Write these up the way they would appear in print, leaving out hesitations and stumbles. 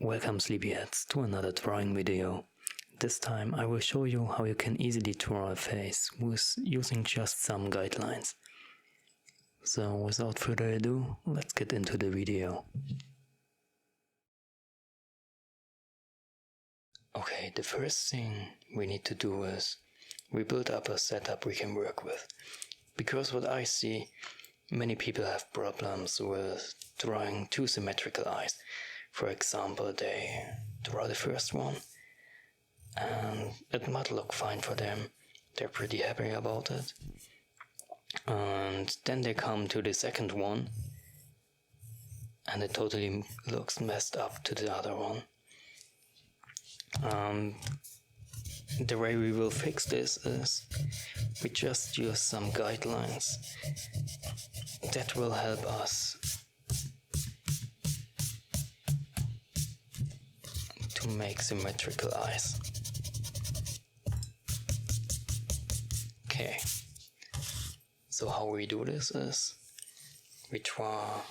Welcome sleepyheads to another drawing video. This time I will show you how you can easily draw a face with using just some guidelines. So without further ado, let's get into the video. Okay, the first thing we need to do is we build up a setup we can work with. Because what I see, many people have problems with drawing two symmetrical eyes. For example, they draw the first one and it might look fine for them. They're pretty happy about it. And then they come to the second one and it totally looks messed up to the other one. The way we will fix this is we just use some guidelines that will help us to make symmetrical eyes. Okay, so how we do this is we draw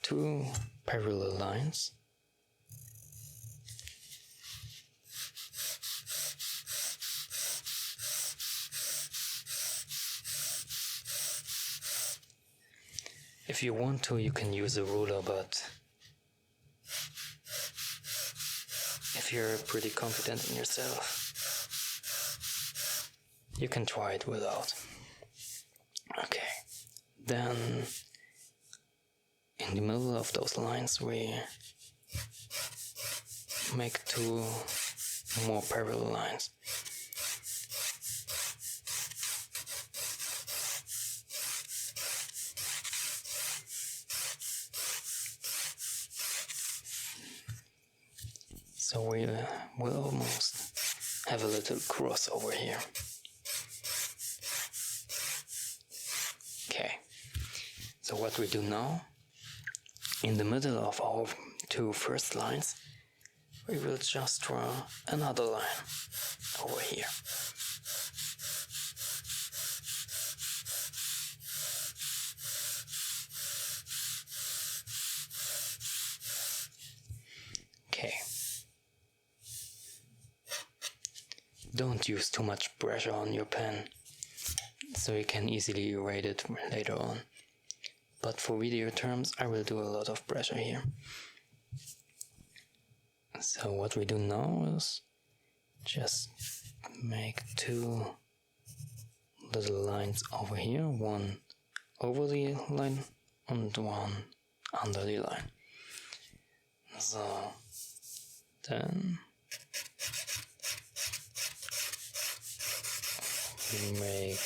two parallel lines. If you want to, you can use a ruler, but if you're pretty confident in yourself, you can try it without. Okay, then in the middle of those lines we make two more parallel lines. So we will almost have a little crossover here. Okay, so what we do now, in the middle of our two first lines, we will just draw another line over here. Okay. Don't use too much pressure on your pen, so you can easily erase it later on. But for video terms, I will do a lot of pressure here. So what we do now is just make two little lines over here, one over the line and one under the line. So then we make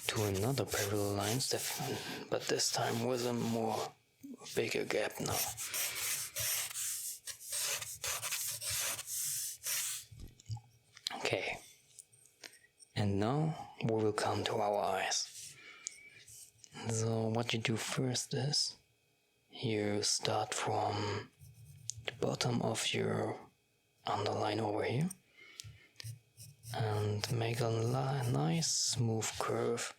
two another parallel lines, but this time with a bigger gap now. Okay, and now we will come to our eyes. So what you do first is you start from the bottom of your underline over here and make a nice smooth curve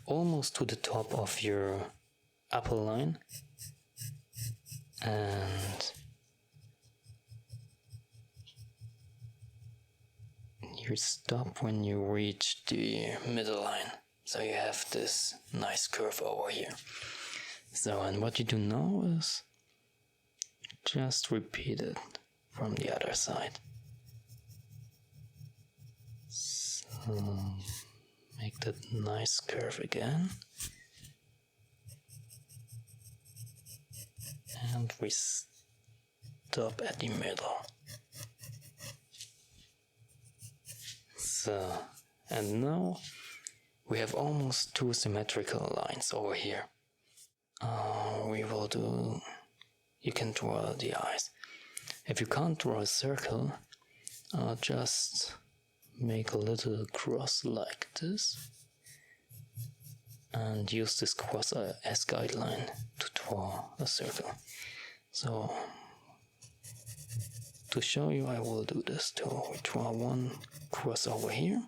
almost to the top of your upper line, and you stop when you reach the middle line, so you have this nice curve over here. So, and what you do now is just repeat it from the other side. So make that nice curve again, and we stop at the middle. So, and now we have almost two symmetrical lines over here. You can draw the eyes. If you can't draw a circle, just make a little cross like this and use this cross as guideline to draw a circle. So to show you, I will do this too. We draw one cross over here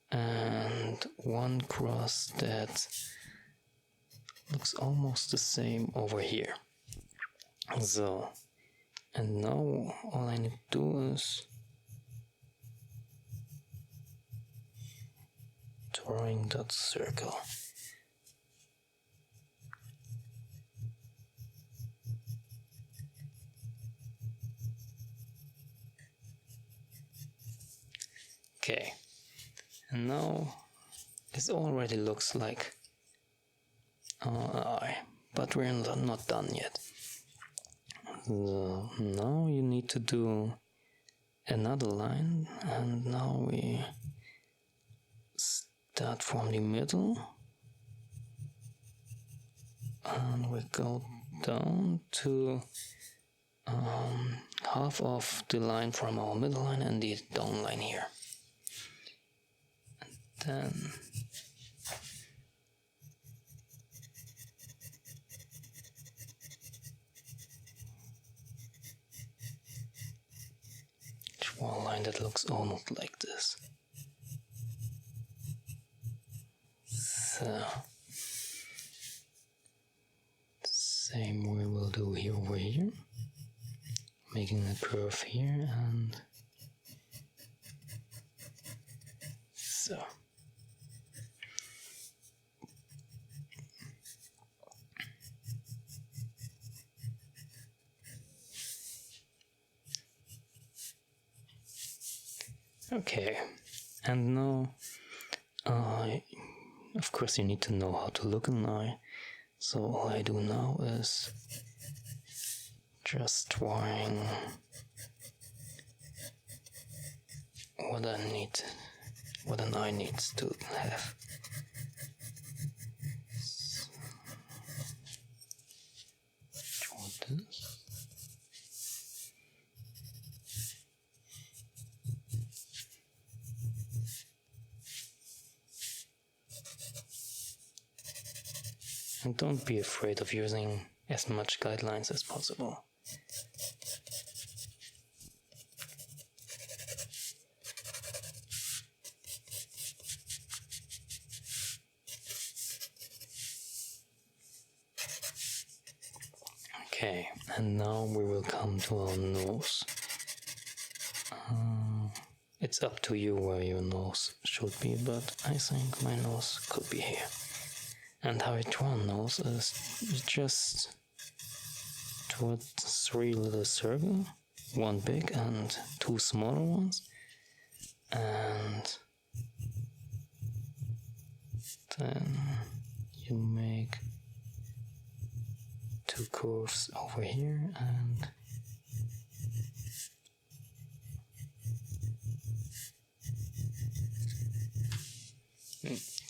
and one cross that looks almost the same over here. So, and now all I need to do is drawing that circle. Okay, and now it already looks like an eye, but we're not done yet. So now you need to do another line, and now we start from the middle and we go down to half of the line from our middle line and the down line here. And then draw a line that looks almost like this. So same we will do here over here, making a curve here, and so. Okay, and now of course you need to know how to look an eye, so all I do now is just drawing what an eye needs to have. Draw this. And don't be afraid of using as much guidelines as possible. Okay, and now we will come to our nose. It's up to you where your nose should be, but I think my nose could be here. And how I draw a nose is just draw 3 little circles, 1 big and 2 smaller ones, and then you make 2 curves over here and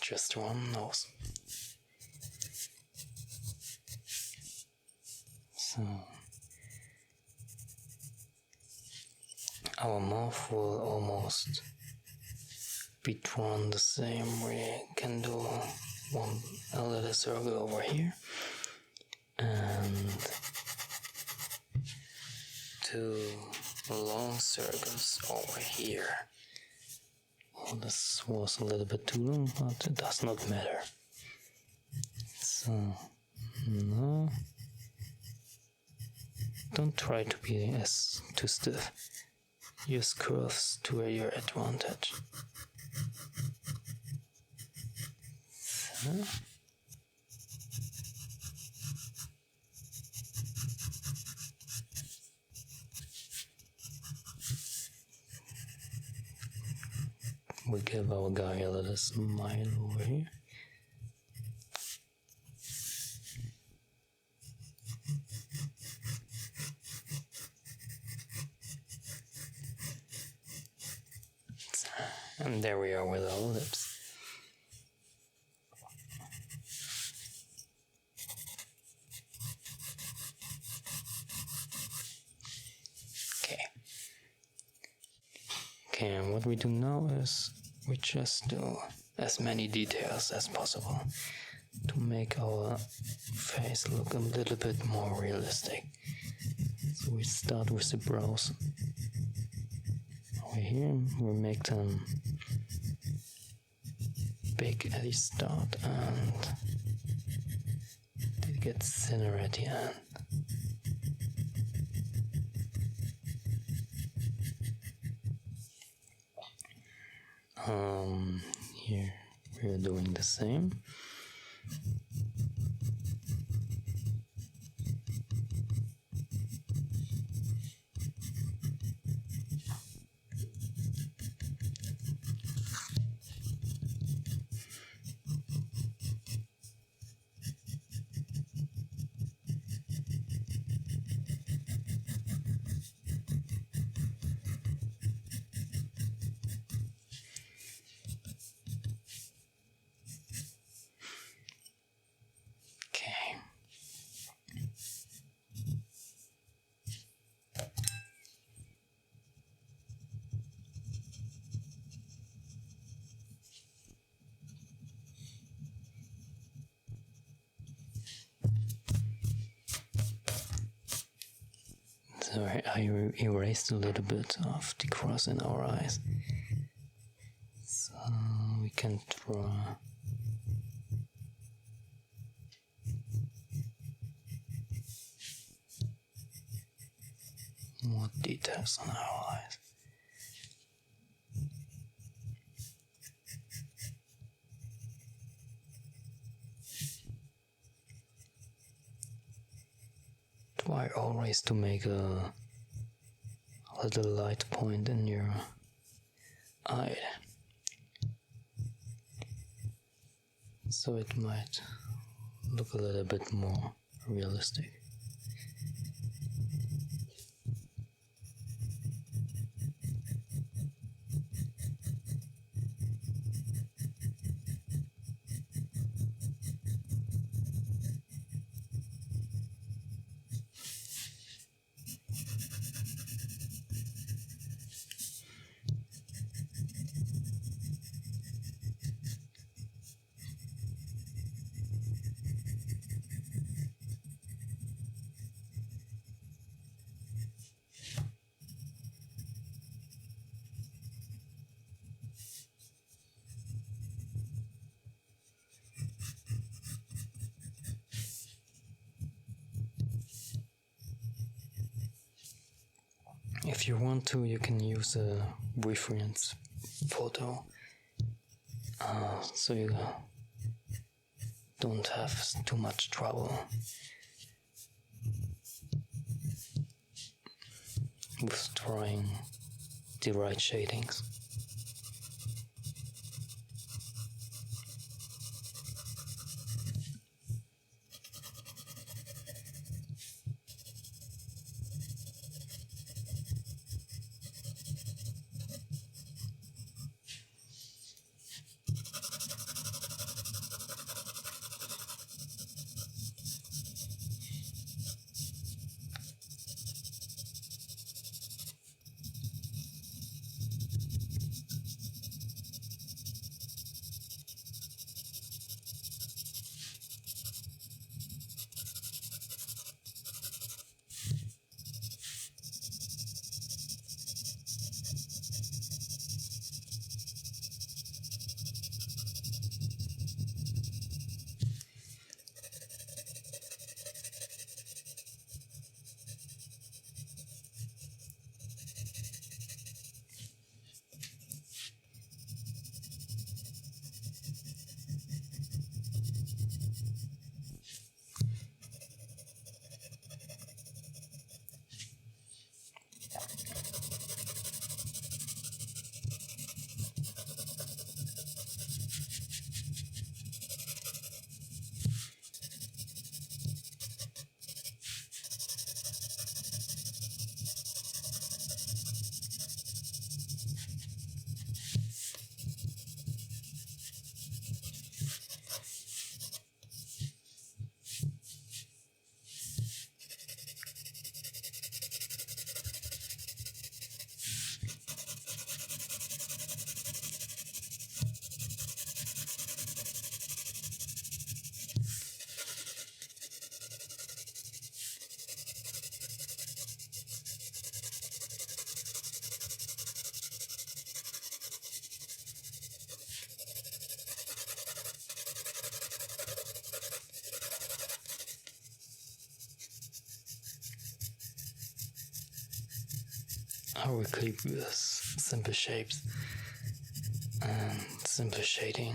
just one nose. So our mouth will almost be drawn the same. We can do a little circle over here and 2 long circles over here. Oh, this was a little bit too long, but it does not matter. So now don't try to be too stiff. Use curves to your advantage. So. We give our guy a little smile over here. And there we are with our lips. Okay, and what we do now is we just do as many details as possible to make our face look a little bit more realistic. So we start with the brows. Over here we make them big at the start and it gets thinner at the end. Here we're doing the same. So I erased a little bit of the cross in our eyes. So we can draw more details on our eyes. Try always to make a little light point in your eye, so it might look a little bit more realistic. If you want to, you can use a reference photo, so you don't have too much trouble with drawing the right shadings. how we could use simple shapes and simple shading.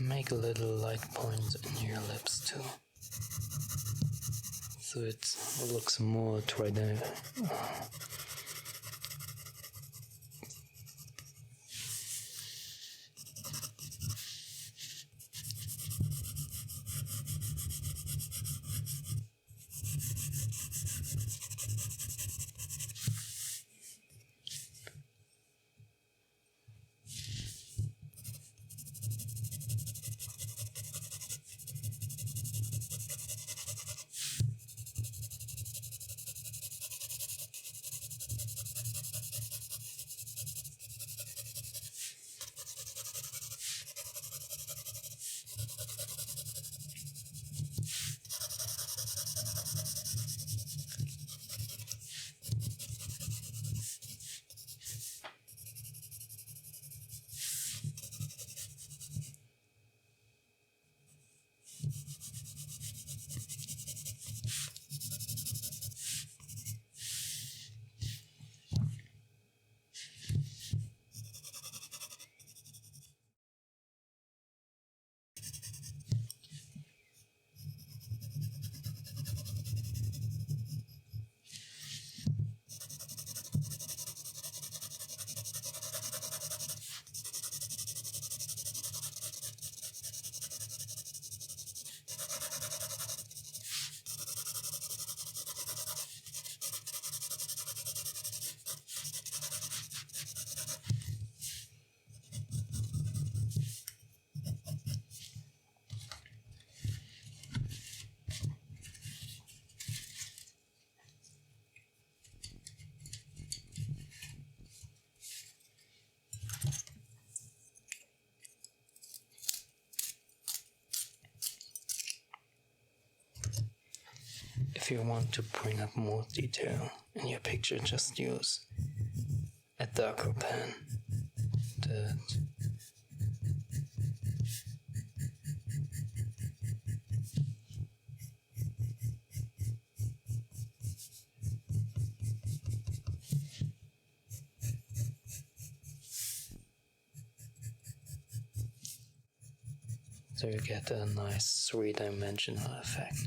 Make a little light point in your lips too, so it looks more trident. If you want to bring up more detail in your picture, just use a darker pen. So you get a nice three-dimensional effect.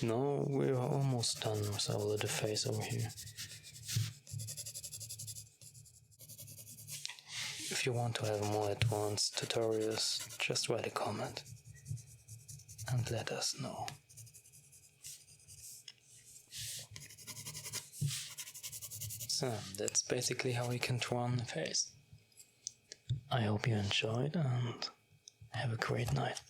No, we're almost done with our little face over here. If you want to have more advanced tutorials, just write a comment and let us know. So that's basically how we can draw on the face. I hope you enjoyed and have a great night.